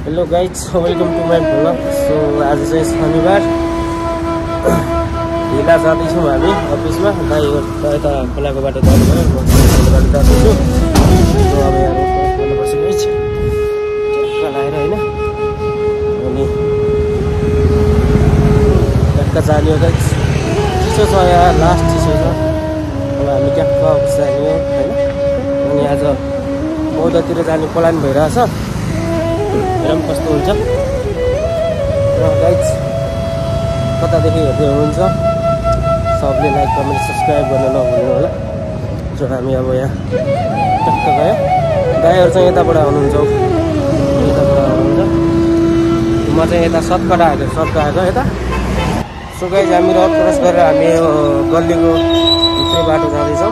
Hello guys, welcome to my vlog. So आज चाहिँ शनिबार ढिला जाँदैछौँ हामी अफिसमा। दाइ यता खोलाको बाटो जानुभयो, म बाटो जाँदैछु। सो अब यहाँ रोक्नुपर्छ गाइज, ट्याक्क लाएर होइन, अनि ट्याक्क जाने हो गाइज। चिसो छ यहाँ, लास्ट चिसो छ। अब हामी ट्याक्क अफिस जाने हो होइन। अनि आज बौद्धतिर जाने प्लान भइरहेछ, हेरौँ कस्तो हुन्छ। र गाइज कतादेखि हेर्दै हुनुहुन्छ सबले लाइक कमेन्ट सब्सक्राइब गर्न नभुल्नु होला। सो हामी अब यहाँ टक्क गयो, गाईहरू चाहिँ यताबाट आउनुहुन्छ, यताबाट आउनुहुन्छ। म चाहिँ यता सर्टकट आएको यता। सो गाइज हामी रोड क्रस गरेर हामी यो गल्लीको भित्री बाटो जाँदैछौँ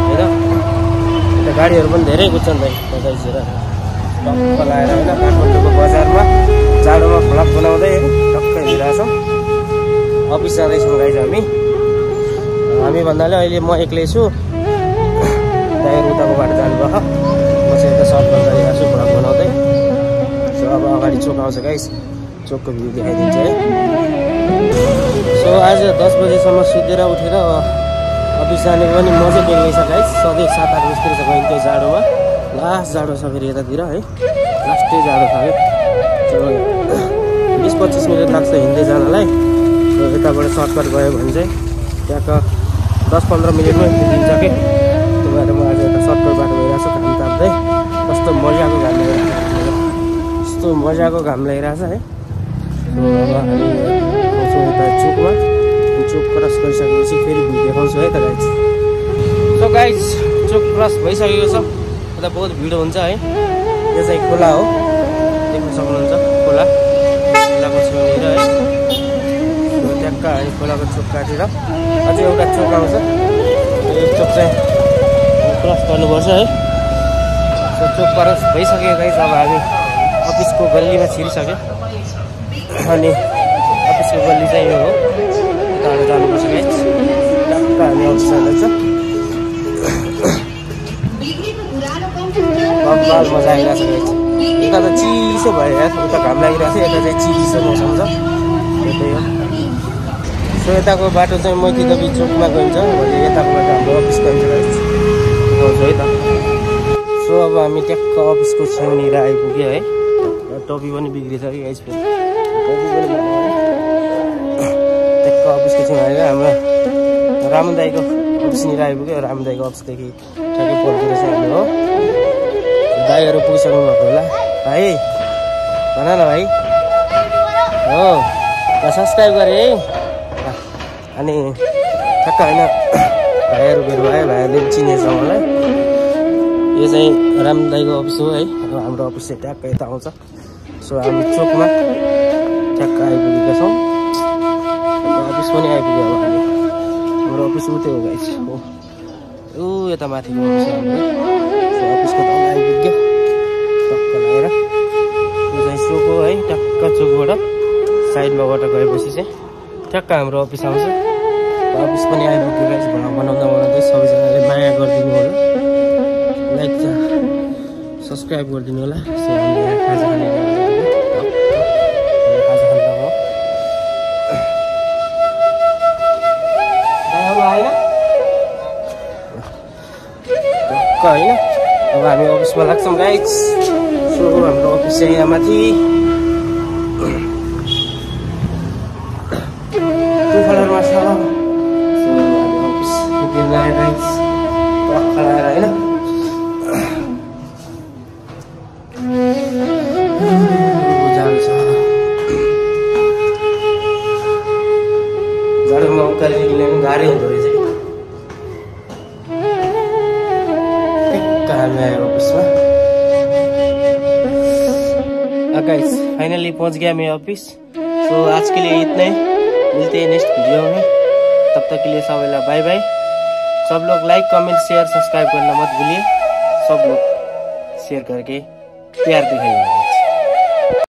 होइन। यता गाडीहरू पनि धेरै कुद्छन् भाइ, गाइजहरू टक्क लगाएर होइन। काठमाडौँको बजारमा जाडोमा भ्लग बनाउँदै टक्क हिँडिरहेछौँ। अफिस जाँदैछौँ गाइज हामी भन्नाले अहिले म एक्लै छु, दाइहरू उताको बाटो जानुभयो, म चाहिँ यता सर्टकट गरिरहेको छु भ्लग बनाउँदै। सो अब अगाडि चोक आउँछ गाइज, चोकको भ्यू देखाइदिन्छ है। सो आज 10 बजीसम्म सुतेर उठेर अफिस जाने पनि मजा बेग्लै छ गाइज। सधैँ 7-8 बजीतिर छ गइन्थ्यो जाडोमा, लास्ट जाडो छ फेरि यतातिर है, लास्टै जाडो छ है। 20-25 मिनट लाग्छ हिँड्दै जानलाई। यताबाट सर्टकट गयो भने चाहिँ त्यहाँको 10-15 मिनटमै पुगिन्छ कि। त्यो भएर म आज यता सर्टकट बाटो गइरहेको छु, घाम ताप्दै। कस्तो मजाको घाम लागिरहेछ है। अब हामी आउँछौँ यता चोकमा, चोक क्रस गरिसकेपछि फेरि भ्यू देखाउँछु है त गाइज। सो गाइज चोक क्रस भइसकेको छ, यता बहुत भिड हुन्छ है। यो चाहिँ खोला हो, देख्न सक्नुहुन्छ खोलाको छेउनेर है। ट्याक्क हामी खोलाको चोक काटेर अझै एउटा चोक आउँछ, यो चोक चाहिँ क्रस गर्नुपर्छ है। सो चोक क्रस भइसक्यो गाइज। अब हामी अफिसको गल्लीमा छिरिसक्यो, अनि अफिसको गल्ली चाहिँ यो हो, यताबाट जानुपर्छ गाइज। ट्याक्क हामी अफिस जाँदैछ। मजा आइरहेको छ गाइज। यता त चिसो भइरहेको छ, उता घाम लागिरहेको छ, यता चाहिँ चिसो मौसम छ, यतै हो। सो यताको बाटो चाहिँ मैतीदबी चोकमा गइन्छ, भने यताको बाटो हाम्रो अफिस गइन्छ गाइज, आउँछ है त। सो अब हामी ट्याक्क अफिसको छेउनेर आइपुग्यो है। टपी पनि बिग्रिन्छ कि गाइज, फेरि टपी पनि ट्याक्क अफिसको छेउ आएर हाम्रो रामु दाइको अफिसनिर आइपुग्यो। रामु दाइको अफिसदेखि ठ्याक्कै पल्टेर चाहिँ हामी हो। दाइहरू पुगिसक्नु भएको होला भाइ, भन न भाइ। हो सब्सक्राइब गरेँ है। अनि ठ्याक्क होइन भाइहरू भेट भयो, भाइहरूले पनि चिनेछ मलाई। यो चाहिँ राम दाइको अफिस हो है। अब हाम्रो अफिस चाहिँ ट्याक्क यता आउँछ। सो हामी चोकमा ठ्याक्क आइपुगेका छौँ, अफिस पनि आइपुग्यो। अब हाम्रो अफिस उतै हो गाइस, हो यता माथिको अफिस हो हाम्रो। सो अफिसको तल आइपुग्यो टक्क लगाएर। यो चाहिँ चोक हो है, टक्क चोकबाट साइडमाबाट गएपछि चाहिँ ठ्याक्क हाम्रो अफिस आउँछ। अफिस पनि आइपुग्यो गाइस। भ्लग बनाउँदै सबैजनाले माया गरिदिनु होला, लाइक सब्सक्राइब गरिदिनु होला। सो हामी यहाँ खाजा खाने खाजा खाँदा हो आएन टक्क होइन। अब हामी अफिसमा लाग्छौँ गाइज। सो हाम्रो अफिस चाहिँ यहाँ माथि फ्लोरमा छ। सो हामी अफिस निक्लिन लाग्यो गाइज, टक्क लगाएर होइन। जाडोमा उकालो निक्लिन पनि गाह्रै हुँदो रहेछ कि। हामी आयो अफिसमा गाइस, फाइनली पहुंच गया मैं ऑफिस। सो आज के लिए इतना ही, मिलते हैं नेक्स्ट वीडियो में। तब तक के लिए सबैलाई बाय बाय। सब लोग लाइक कमेंट शेयर सब्सक्राइब करना मत भूलिए। सब लोग शेयर करके प्यार दिखाइए।